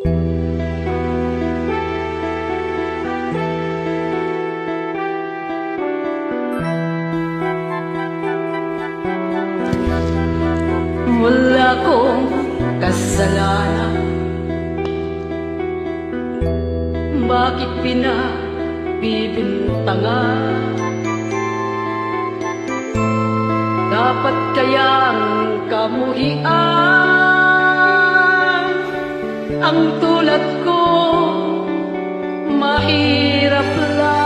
Wala akong kasalanan, bakit pinagbibintangan? Dapat kayang kamuhian ang tulad ko, mahirap lang.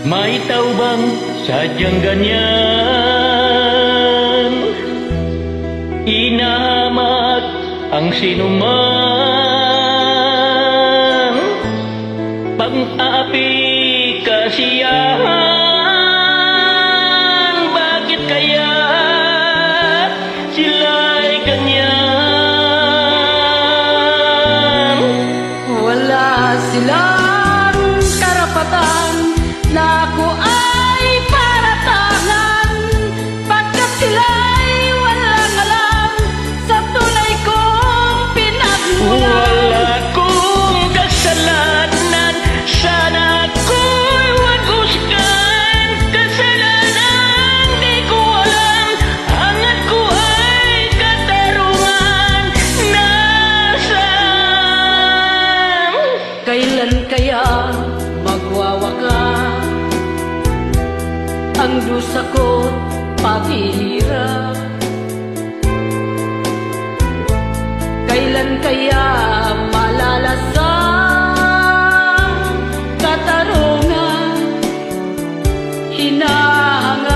May tao bang sadyang ganyan? Inahamak ang sinuman, pang-aapi kasiyahan. Bakit kaya sila'y ganyan? Wala silang karapatan na ako ay paratangan, pagkat sila'y walang alam sa tunay kong pinagmulan. Wala kong kasalanan, sana ako'y wag husgan. Kasalanan di ko alam, hangat ko ay katarungan. Nasaan? Kailan kaya magwawakas ang dusa ko't paghihirap? Kailan kaya malalasang katarungan hinahangad?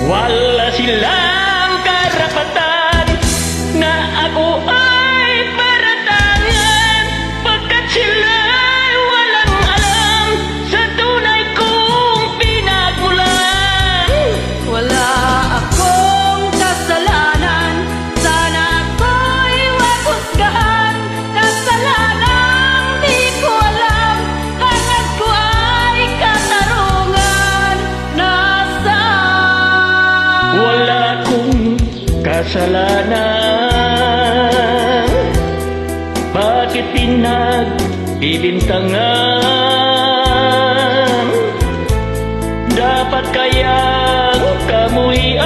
Wala silang karapatan na ako ay paratangan, pagkat sila'y walang alam sa tunay kong pinagmulan. Wala akong kasalanan, sana ako'y wag husgahan. Kasalanan di ko alam, hangat ko ay katarungan. Nasaan? Wala akong kasalanan, bakit pinagbibintangan? Dapat kayang kamuhian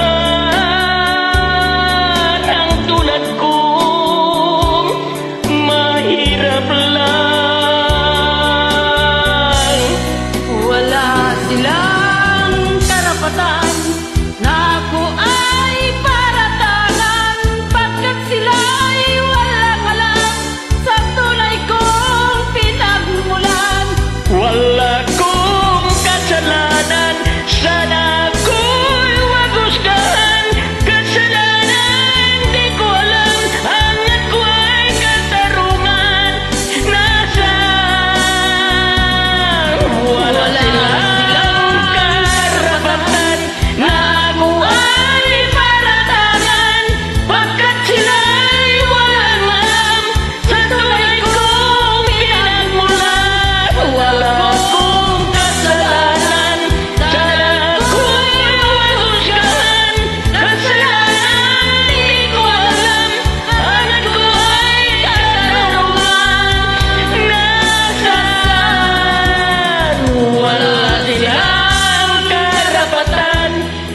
ang tulad kong mahirap lang. Wala silang karapatan na ako ay paratangan, pagkat sila'y walang alam sa tunay kong pinagmulan. Wala kong kasalanan, sana ako'y wag husgahan. Kasalanan di ko alam, hangat ko ay katarungan. Nasaan? Wala silang karapatan na ako ay paratangan, pagkat sila'y walang alam sa tunay kong pinagmulan. Wala akong kasalanan, sana ako'y wag husgahan. Kasalanan di ko alam, hangat ko ay katarungan. Nasaan? Wala silang karapatan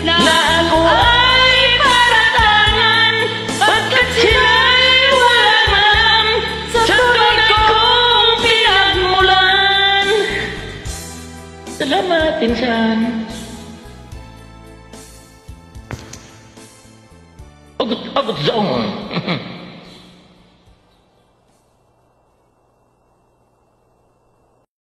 na ako ay paratangan, pagkat sila'y walang alam sa tunay kong pinagmulan. Salamat, Insan. Agot zong.